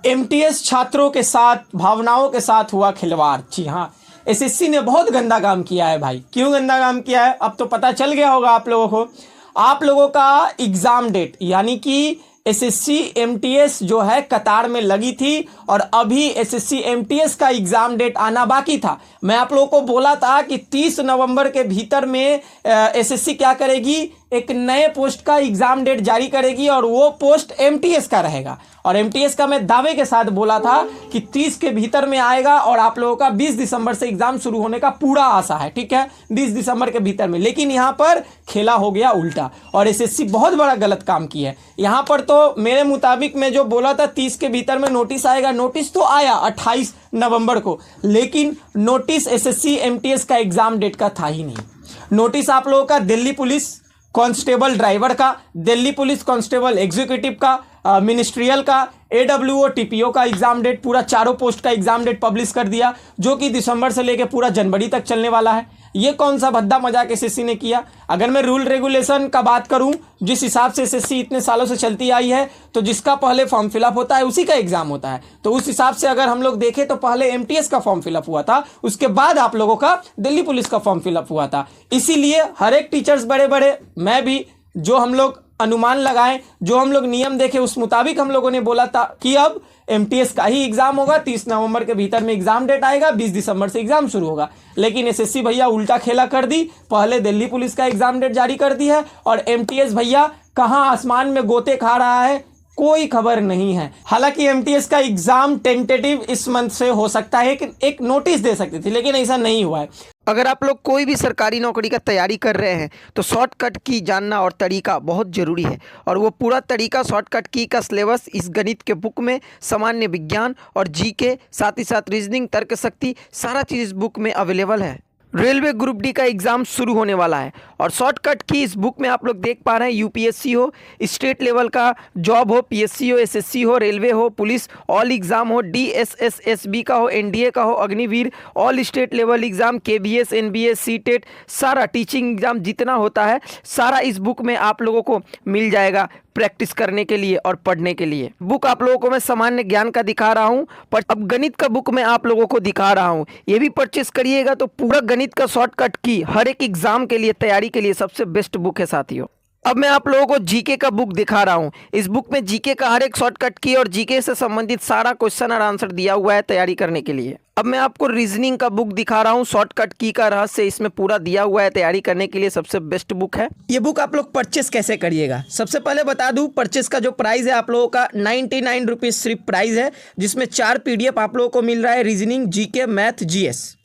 MTS छात्रों के साथ भावनाओं के साथ हुआ खिलवाड़। जी हाँ, एसएससी ने बहुत गंदा काम किया है भाई। क्यों गंदा काम किया है अब तो पता चल गया होगा आप लोगों को। आप लोगों का एग्ज़ाम डेट यानी कि एसएससी एमटीएस जो है कतार में लगी थी और अभी एसएससी एमटीएस का एग्ज़ाम डेट आना बाकी था। मैं आप लोगों को बोला था कि 30 नवंबर के भीतर में एसएससी क्या करेगी, एक नए पोस्ट का एग्ज़ाम डेट जारी करेगी और वो पोस्ट एमटीएस का रहेगा। और एमटीएस का मैं दावे के साथ बोला था कि 30 के भीतर में आएगा और आप लोगों का 20 दिसंबर से एग्ज़ाम शुरू होने का पूरा आशा है। ठीक है, 20 दिसंबर के भीतर में। लेकिन यहाँ पर खेला हो गया उल्टा और एसएससी बहुत बड़ा गलत काम किया है। यहाँ पर तो मेरे मुताबिक मैं जो बोला था 30 के भीतर में नोटिस आएगा, नोटिस तो आया 28 नवंबर को, लेकिन नोटिस एसएससी एमटीएस का एग्ज़ाम डेट का था ही नहीं। नोटिस आप लोगों का दिल्ली पुलिस कांस्टेबल ड्राइवर का, दिल्ली पुलिस कांस्टेबल एग्जीक्यूटिव का, मिनिस्ट्रियल का, एडब्ल्यूओ टीपीओ का एग्ज़ाम डेट, पूरा चारों पोस्ट का एग्ज़ाम डेट पब्लिश कर दिया, जो कि दिसंबर से लेकर पूरा जनवरी तक चलने वाला है। ये कौन सा भद्दा मजाक एसएससी ने किया। अगर मैं रूल रेगुलेशन का बात करूं, जिस हिसाब से एसएससी इतने सालों से चलती आई है, तो जिसका पहले फॉर्म फिलअप होता है उसी का एग्जाम होता है। तो उस हिसाब से अगर हम लोग देखें तो पहले एमटीएस का फॉर्म फिलअप हुआ था, उसके बाद आप लोगों का दिल्ली पुलिस का फॉर्म फिलअप हुआ था। इसीलिए हर एक टीचर्स बड़े बड़े, मैं भी, जो हम लोग अनुमान लगाएं, जो हम लोग नियम देखें, उस मुताबिक हम लोगों ने बोला था कि अब एमटीएस का ही एग्जाम होगा, 30 नवंबर के भीतर में एग्जाम डेट आएगा, 20 दिसंबर से एग्जाम शुरू होगा। लेकिन एसएससी भैया उल्टा खेला कर दी, पहले दिल्ली पुलिस का एग्जाम डेट जारी कर दी है और एमटीएस भैया कहां आसमान में गोते खा रहा है कोई खबर नहीं है। हालांकि एमटीएस का एग्जाम टेंटेटिव इस मंथ से हो सकता है कि एक नोटिस दे सकती थी, लेकिन ऐसा नहीं हुआ है। अगर आप लोग कोई भी सरकारी नौकरी का तैयारी कर रहे हैं तो शॉर्टकट की जानना और तरीका बहुत ज़रूरी है, और वो पूरा तरीका शॉर्टकट की का सिलेबस इस गणित के बुक में, सामान्य विज्ञान और जीके, साथ ही साथ रीजनिंग, तर्क शक्ति, सारा चीज़ इस बुक में अवेलेबल है। रेलवे ग्रुप डी का एग्ज़ाम शुरू होने वाला है और शॉर्टकट की इस बुक में आप लोग देख पा रहे हैं, यूपीएससी हो, स्टेट लेवल का जॉब हो, पीएससी हो, एसएससी हो, रेलवे हो, पुलिस, ऑल एग्ज़ाम हो, डीएसएसएसबी का हो, एनडीए का हो, Agniveer, all state level exam, KBS, NBS, CTET, सारा टीचिंग एग्ज़ाम जितना होता है सारा इस बुक में आप लोगों को मिल जाएगा प्रैक्टिस करने के लिए और पढ़ने के लिए। बुक आप लोगों को मैं सामान्य ज्ञान का दिखा रहा हूं, पर अब गणित का बुक मैं आप लोगों को दिखा रहा हूं। ये भी परचेस करिएगा तो पूरा गणित का शॉर्टकट की हर एक एग्जाम के लिए तैयारी के लिए सबसे बेस्ट बुक है साथियों। अब मैं आप लोगों को जीके का बुक दिखा रहा हूं। इस बुक में जीके का हर एक शॉर्टकट की और जीके से संबंधित सारा क्वेश्चन और आंसर दिया हुआ है तैयारी करने के लिए। अब मैं आपको रीजनिंग का बुक दिखा रहा हूं, शॉर्टकट की का रहस्य इसमें पूरा दिया हुआ है, तैयारी करने के लिए सबसे बेस्ट बुक है। ये बुक आप लोग परचेस कैसे करिएगा, सबसे पहले बता दूं, परचेस का जो प्राइस है आप लोगों का 99 रुपीज़ सिर्फ प्राइस है, जिसमें 4 पीडीएफ आप लोगों को मिल रहा है, reasoning, GK, math, GS.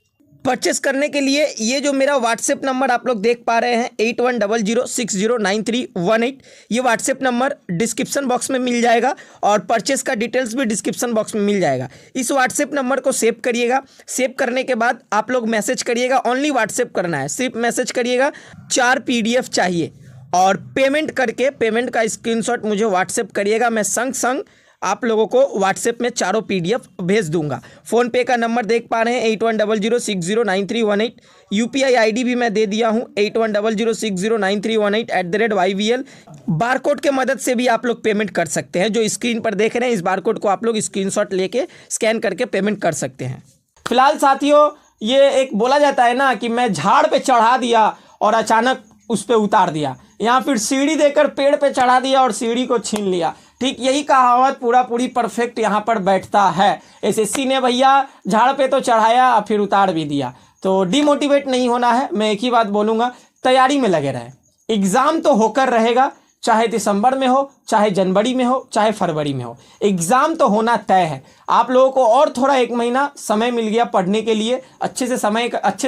Purchase करने के लिए ये जो मेरा व्हाट्सएप नंबर आप लोग देख पा रहे हैं 8100609318, ये व्हाट्सएप नंबर डिस्क्रिप्शन बॉक्स में मिल जाएगा और परचेस का डिटेल्स भी डिस्क्रिप्शन बॉक्स में मिल जाएगा। इस व्हाट्सएप नंबर को सेव करिएगा। सेव करने के बाद आप लोग मैसेज करिएगा, ओनली व्हाट्सएप करना है, सिर्फ मैसेज करिएगा 4 पीडीएफ चाहिए और पेमेंट करके पेमेंट का स्क्रीनशॉट मुझे व्हाट्सएप करिएगा। मैं संग संग आप लोगों को व्हाट्सएप में चारों पीडीएफ भेज दूंगा। फ़ोनपे का नंबर देख पा रहे हैं 8100609318, यूपीआई आईडी भी मैं दे दिया हूं 8100609318 @YBL। बारकोड के मदद से भी आप लोग पेमेंट कर सकते हैं, जो स्क्रीन पर देख रहे हैं इस बारकोड को आप लोग स्क्रीनशॉट लेके स्कैन करके पेमेंट कर सकते हैं। फिलहाल साथियों, ये एक बोला जाता है ना कि मैं झाड़ पे चढ़ा दिया और अचानक उस पर उतार दिया, या फिर सीढ़ी देकर पेड़ पे चढ़ा दिया और सीढ़ी को छीन लिया। ठीक यही कहावत पूरा पूरी परफेक्ट यहाँ पर बैठता है। एसएससी ने भैया झाड़ पे तो चढ़ाया और फिर उतार भी दिया। तो डिमोटिवेट नहीं होना है, मैं एक ही बात बोलूँगा, तैयारी में लगे रहे। एग्ज़ाम तो होकर रहेगा, चाहे दिसंबर में हो, चाहे जनवरी में हो, चाहे फरवरी में हो, एग्ज़ाम तो होना तय है। आप लोगों को और थोड़ा 1 महीना समय मिल गया पढ़ने के लिए, अच्छे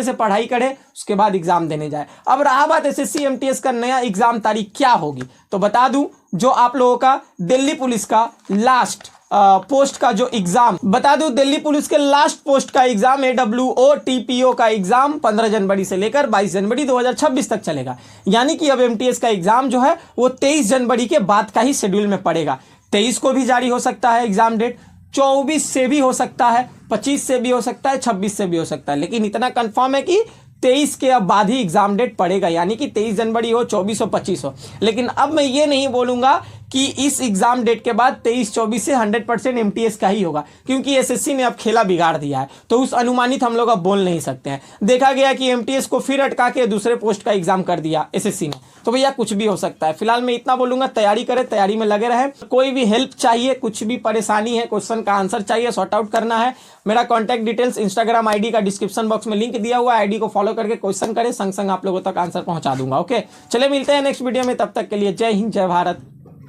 से पढ़ाई करें, उसके बाद एग्ज़ाम देने जाए। अब रहा बात एसएससी एमटीएस का नया एग्ज़ाम तारीख क्या होगी, तो बता दूं, जो आप लोगों का दिल्ली पुलिस का लास्ट पोस्ट का जो एग्जाम, बता दूं दिल्ली पुलिस के लास्ट पोस्ट का एग्जाम एडब्ल्यूओ टीपीओ का एग्जाम 15 जनवरी से लेकर 22 जनवरी 2026 तक चलेगा। यानी कि अब एमटीएस का एग्जाम जो है वो 23 जनवरी के बाद का ही शेड्यूल में पड़ेगा। 23 को भी जारी हो सकता है एग्जाम डेट, 24 से भी हो सकता है, 25 से भी हो सकता है, 26 से भी हो सकता है, लेकिन इतना कंफर्म है कि 23 के अब बाद ही एग्जाम डेट पड़ेगा, यानी कि 23 जनवरी हो, 24 हो, 25 हो। लेकिन अब मैं ये नहीं बोलूँगा कि इस एग्जाम डेट के बाद 23-24 से 100% एमटीएस का ही होगा, क्योंकि एसएससी ने अब खेला बिगाड़ दिया है। तो उस अनुमानित हम लोग अब बोल नहीं सकते हैं। देखा गया कि एमटीएस को फिर अटका के दूसरे पोस्ट का एग्जाम कर दिया एसएससी ने। तो भैया कुछ भी हो सकता है। फिलहाल मैं इतना बोलूंगा, तैयारी करें, तैयारी में लगे रहें। कोई भी हेल्प चाहिए, कुछ भी परेशानी है, क्वेश्चन का आंसर चाहिए, सॉर्ट आउट करना है, मेरा कॉन्टैक्ट डिटेल्स इंस्टाग्राम आईडी का डिस्क्रिप्शन बॉक्स में लिंक दिया हुआ है, आईडी को फॉलो करके क्वेश्चन करें, संग संग आप लोगों तक आंसर पहुंचा दूंगा। ओके, चले मिलते हैं नेक्स्ट वीडियो में, तब तक के लिए जय हिंद, जय भारत,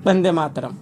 वंदे मातरम।